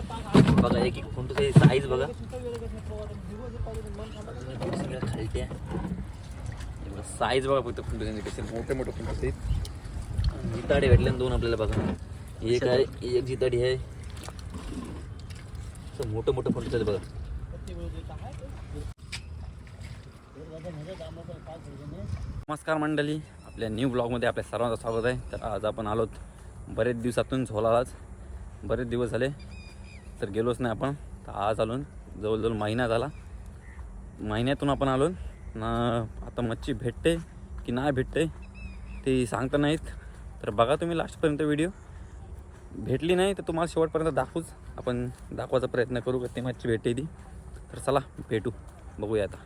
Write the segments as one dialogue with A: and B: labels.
A: बघा एक फोटोची साईज बघा खालती साईज बघा फक्त फोटोचे कसे मोठे मोठे फोटो आहेत. जिताडे भेटले दोन आपल्याला बघा. एक आहे एक जिताडी आहे. मोठे मोठे फोटो आहेत बघा. नमस्कार मंडळी, आपल्या न्यू ब्लॉगमध्ये आपल्या सर्वांचं स्वागत आहे. तर आज आपण आलोत बरेच दिवसातून झोलालाच. बरेच दिवस झाले तर गेलोच नाही आपण. तर आज आलो, जवळजवळ महिना झाला. महिन्यातून आपण आलो ना. आता मच्छी भेटते की नाही भेटते ते सांगता नाहीत. तर बघा तुम्ही लास्टपर्यंत व्हिडिओ. भेटली नाही तर तुम्हाला शेवटपर्यंत दाखवूच. आपण दाखवायचा प्रयत्न करू का ती मच्छी भेटते ती. तर चला भेटू, बघूया. आता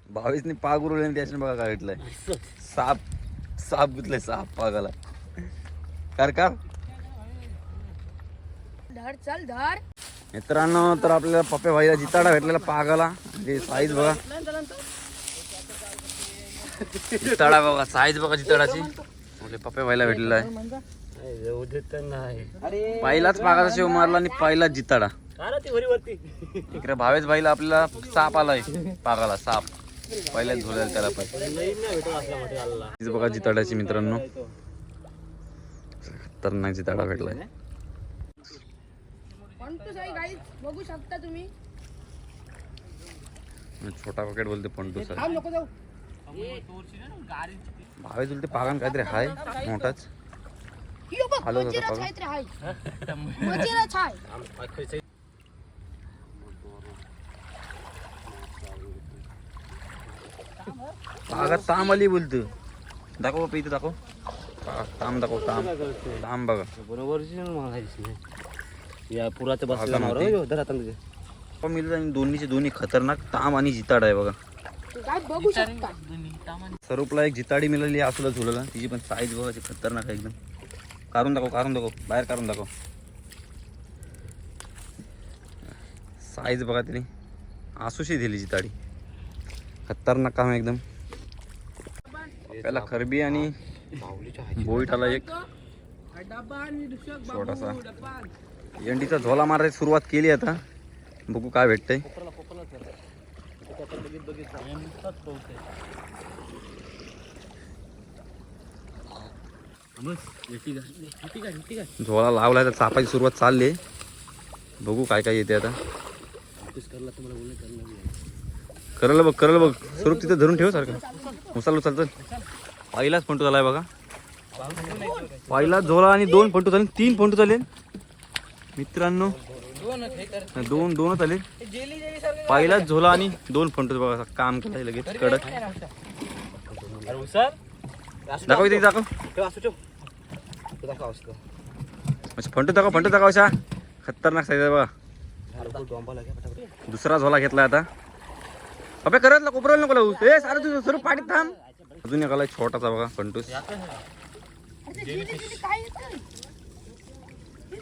A: 22नी पाग उरवले त्याच्याने बघा काय भेटलंय. साप साप गुतलंय, साप पागाला. कर का
B: धर चल धर.
A: मित्रांनो, तर आपल्याला पप्पे भाईला जिताडा भेटलेला पागाला. म्हणजे साईज बघा, जिताडा बघा, साईज बघा जिताडाची. आपल्या पप्पे भाईला भेटलेला आहे. पहिलाच पागाचा शिव मारला आणि पहिलाच जिताडा. इकडे भावेश भाईला आपल्याला साप आलाय पागाला. साप पहिल्याच झोलेल त्याला. पण बघा जिताडाची मित्रांनो, खतरनाक जिताडा भेटलाय.
B: बघू शकता तुम्ही.
A: छोटा पॉकेट बोलते पंटू सर. भावेश बोलते पागान काहीतरी हाय मोठाच. हॅलो पागा ताम आली बोलतो. दाखव बाबा इथे, दाखव ताम, दाखव ताम. ताम बघा
C: बरोबर या पुराचं बसला
A: दोन्ही खतरनाक ताम आणि जिताड आहे बघा.
B: बघू शकता.
A: स्वरूपला एक जिताडी मिळाली आसूला झुलला. तिची पण साईज बघा खतरनाक आहे एकदम. काढून दाखव, काढून दाखव, बाहेर काढून दाखव. साईज बघा तिने आसूशी दिली जिताडी. खतरनाक काम एकदम. त्याला खरबी आणि बोईट आला एक छोटासा. एंडीचा झोला मारायची सुरुवात केली. आता बघू काय भेटतंय. झोला लावलाय तर चापायची सुरुवात चालली. बघू काय काय येते आता. करल बघ, करल बघ. स्वरूप तिथे धरून ठेव सारखं. उचल उचल चल. पहिलाच फंटू झालाय बघा. पहिलाच झोला आणि 2 फंटू झाले. 3 फंटू झाले मित्रांनो. दोनच आले. पहिलाच झोला आणि 2 फंटू बघा. काम केलंय लगेच कडक. दाखव इथे, दाखव. फंटू दाखव, फंटू दाखव. अशा खतरनाक साईज आहे बघा. दुसरा झोला घेतलाय आता. अबे करत कोपरल नको लावू. ए सारं तुझं स्वरूप पाठीत थांब. अजून एक आलाय छोटासा बघा फंटूस.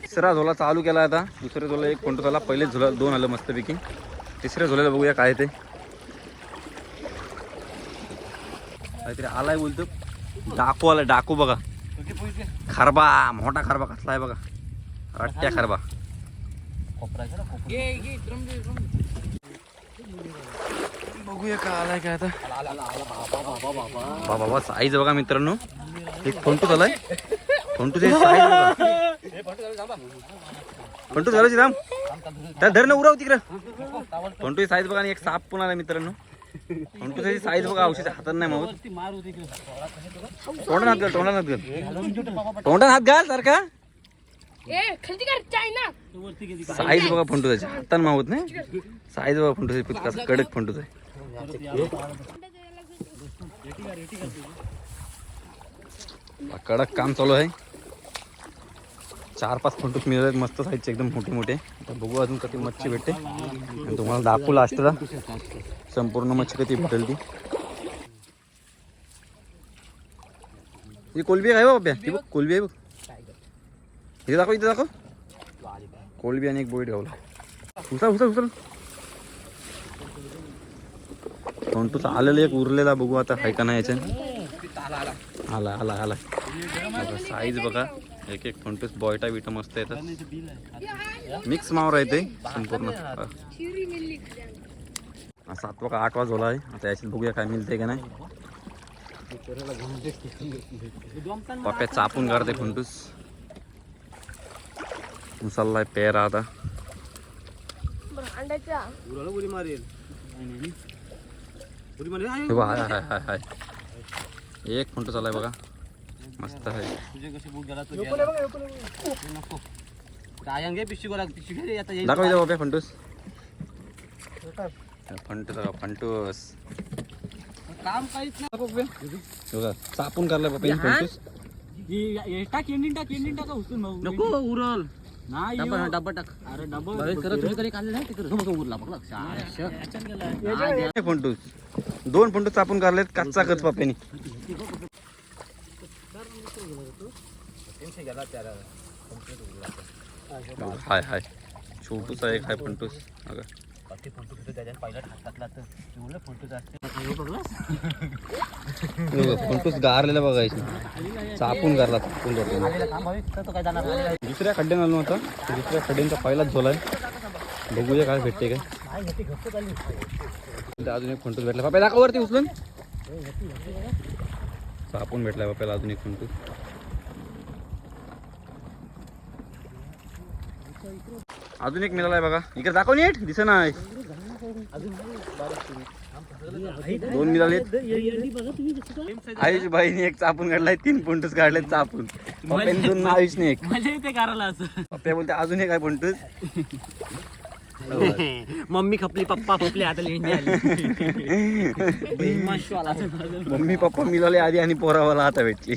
A: तिसरा झोला चालू केला आता. दुसऱ्या झोला 1 फंटू झाला. पहिले झोला 2 आलं मस्तपैकी. तिसऱ्या झोल्याला बघूया काय ते. काहीतरी आलाय बोलतो. डाकू आलाय, डाकू बघा. खरबा, मोठा खरबा कसला आहे बघा. रट्ट्या खरबा. बघूया काय आलाय काय आता. बाबा साईज बघा मित्रांनो. एक फंटू झालाय. फंटूची साईज बघा. फंटू झालं राम त्या धरणं उराव तिकडं. फंटूची साईज बघा. आणि एक साप पण आला मित्रांनो. फंटूची साईज बघा. औषध हातात नाही मावत. तोंडात हात घाल, तोंडात हात घाल, तोंडात हात घाल सारखा. साईज बघा फंटूची हातात मावत नाही. साईज बघा फंटूची कसं कडक फंटूच आहे. कडक काम चालू आहे. 4-5 फंटूस मिळाले मस्त साईजचे एकदम मोठे मोठे. आता बघू अजून कधी मच्छी भेटते. आणि तुम्हाला दाखवू लास्टला संपूर्ण मच्छी कधी भेटेल ती. ही कोलबी आहे बाबा. ती बघ कोलबी आहे बघ. इथे दाखव, इथे दाखव. कोलबी आणि एक बोईट गावला. उचल उचल उचल. फंटूस आलेला एक उरलेला. बघू आता हाय का नाही याच्या. आला आला आला. साईज बघा, एक एक फंटूस बॉयटा बिटा मस्त येतात. मिक्स मावर आहे ते संपूर्ण.
B: शिरी मिल्ली
A: 7वा का 8वा झोला आहे. आता याच्यात बघूया काय मिळते का नाही. पप्या चापून काढते फंटूस. मुसल्ला पेरा आता
B: अंड्याच्या
C: उडी मारेल.
A: हे बघा, हाय हाय हाय हाय. एक फंटूस आलाय बघा, मस्त आहे.
C: तुझे कसे बुक गेला नको काय घे पिशवी गोला पिशवी घे आता येईल.
A: दाखव इथं बाबा फंटूस. फंटूस बघा, फंटूस
C: काम काहीच नाही.
A: बघा चापून काढलाय बाबा फंटूस.
C: नको उरल नाही डब्बा टाक. अरे डब्बा तुम्ही कधी काढलं नाही तिकडे उरला बघ.
A: फंटूस 2 फंटूस चापून काढलेत कच्चा कच पप्यानी. हाय हाय छोटूसा एक हाय फंटूस. बघा फंटूस गारलेला बघायची, चापून गारला चापून दुसऱ्या खड्ड्यानं आलो होता. दुसऱ्या खड्ड्यांचा पहिलाच झोला आहे. बघूया काय भेटते काय. अजून एक फंटूस भेटला बापा, दाखव वरती उचलून. चापून भेटलाय बापाला अजून एक फंटूस. अजून एक मिळालाय बघा, इकडे दाखव नीट दिसे नाही. 2 मिळालेत. आयुष बाईने एक चापून काढलाय, 3 फंटूस काढलेत चापून. पप्प्याने 2 ना आयुषने एक. पप्प्या बोलते अजून एक आहे फंटूस.
C: मम्मी खपली पप्पा खपले आता
A: मम्मी पप्पा मिळाले आधी आणि पोरावाला आता भेटली.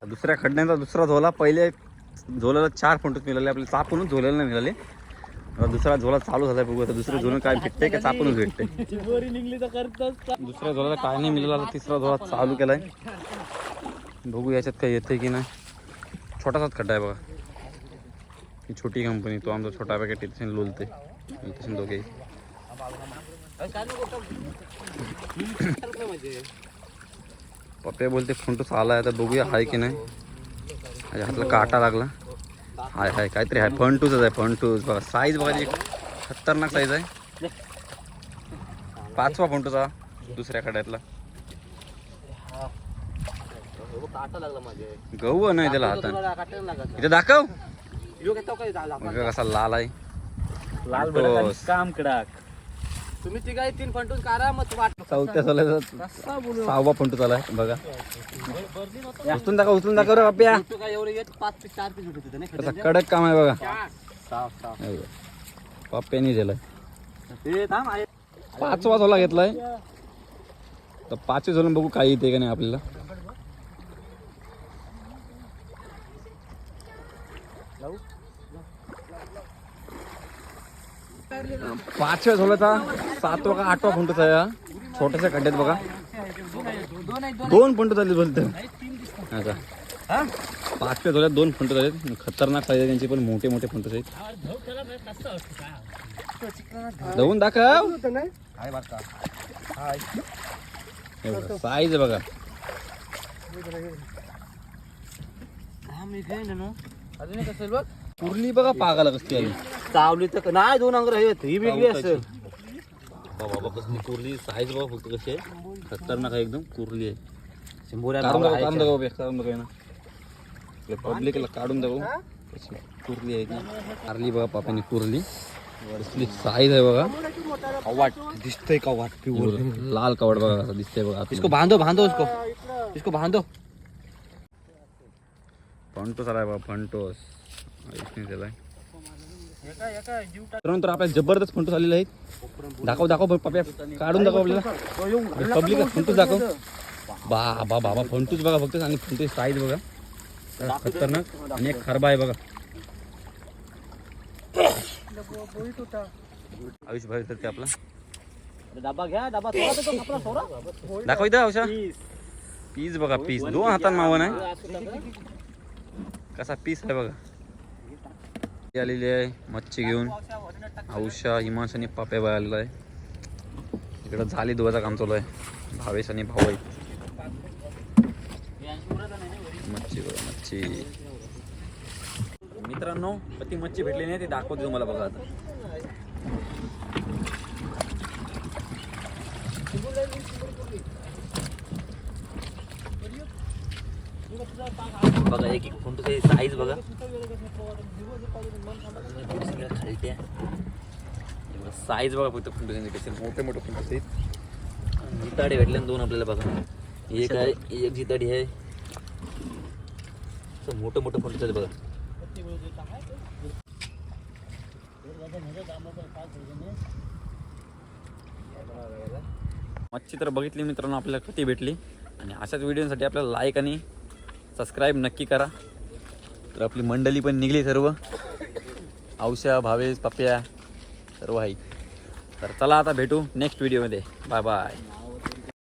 A: दुसऱ्या खड्ड्यांचा दुसरा झोला. पहिले झोल्याला 4 फंटूस मिळाले आपल्याला, चापूनच झोल्याला नाही मिळाले. दुसरा झोला चालू झाला. बघू आता दुसरं झोलं काय भेटते का चापूनच भेटते. दुसऱ्या झोल्याला काय नाही मिळालं. तिसरा झोला चालू केलाय. बघू याच्यात काही येते की नाही. छोटासाच खड्डा आहे बघा. ही छोटी कंपनी, तो आमचा छोटा पॅकेट इथे लोलते. इथे दोघे पप्पा बोलते फंटूस आलाय. आता बघूया हाय की नाही. हातला काटा लागला. हाय हाय काहीतरी हाय. फंटूसच आहे फंटूस. बघा साईज बघा, खतरनाक साईज आहे. 5वा फंटूसा दुसऱ्या खड्यातला. गहू नाही त्याला हातात. इथे दाखव कसा लाल आहे. फंटूस.
C: काम कडाक तुम्ही तिघाही 3 फंटून काढा मग वाट.
A: 4थ्या झोल्याचा 6वा फंटूस आलाय बघा. उचलून दाखव रे बाप्या.
C: काय एवढे येत 5 ते 4 पीस होते नाही.
A: कसा कडक काम आहे बघा.
C: साफ साफ
A: पप्प्यानी दिलाय.
C: ते थांब आहे.
A: 5वा झोला घेतलाय. तर 5वे झोलून बघू काही येते का नाही आपल्याला. 5व्या झोल्याचा 7वा का 8वा फंटूस आहे. छोट्याशा खड्ड्यात बघा 2 फंटूस आले बोलते. अच्छा 5व्या झोल्यात 2 फंटूस आले. खतरनाक साईज आहे त्यांची, पण मोठे मोठे फंटूस आहेत. धवून दाखव साईज बघा.
C: अजून एक असेल बघ.
A: कुर्ली बघा पागाला कसली आली.
C: चावली तर नाही. 2 अंगर आहेत. ही वेगळी असेल.
A: बाबा कसली कुर्ली. साईज बघा फक्त कशी आहे. खतरनाक आहे एकदम. कुर्ली आहे.
C: शंभर
A: पब्लिकला काढून दाखव कशी कुर्ली आहे ती. मारली बघा पापाने कुर्ली. कसली साईज आहे बघा.
C: कवाट दिसतंय. कवाट
A: लाल कवड बघा कसं दिसतंय बघा.
C: इसको बांधो इसको बांधो.
A: फंटोस आलाय बघा फंटोस. त्याला तर आपल्याला जबरदस्त फंटूस आलेले आहेत. दाखव पप्या काढून दाखव आपल्याला. पब्लिक फंटूस दाखव. बाबा फंटूस बघा फक्त. आणि फंटूस साईज बघा खतरनाक. आणि एक खरबा आहे बघा. आयुष भाई तर ते आपला
C: डबा घ्या. डबा
A: दाखव इथं औषा. पीस बघा पीस. 2 हातांना मावन आहे. कसा पीस आहे बघा. आलेली आहे मच्छी घेऊन. औषा हिमांश आणि पाप्या बाय आलेला आहे. इकडं झाली धुवाचं काम चालू आहे. भावेश आणि भाऊ आहेत. मच्छी बघा मच्छी. मित्रांनो ती मच्छी भेटली नाही, ती दाखवते तुम्हाला बघा आता. बघा एक एक फोटोची साईज बघा. खालत्या साईज बघा फक्त फोटोचे कसे मोठे मोठे फोटो आहेत. जिताडे भेटले दोन आपल्याला बघा. एक आहे एक जिताडी आहे. मोठं मोठं फोटो आहेत बघा. मच्छी तर बघितली मित्रांनो आपल्याला किती भेटली. आणि अशाच व्हिडिओसाठी आपल्याला लाईक आणि सबस्क्राईब नक्की करा. तर आपली मंडळी पण निघली सर्व. औषा भावेश पप्प्या सर्व आहे. तर चला आता भेटू नेक्स्ट व्हिडिओमध्ये. Bye bye.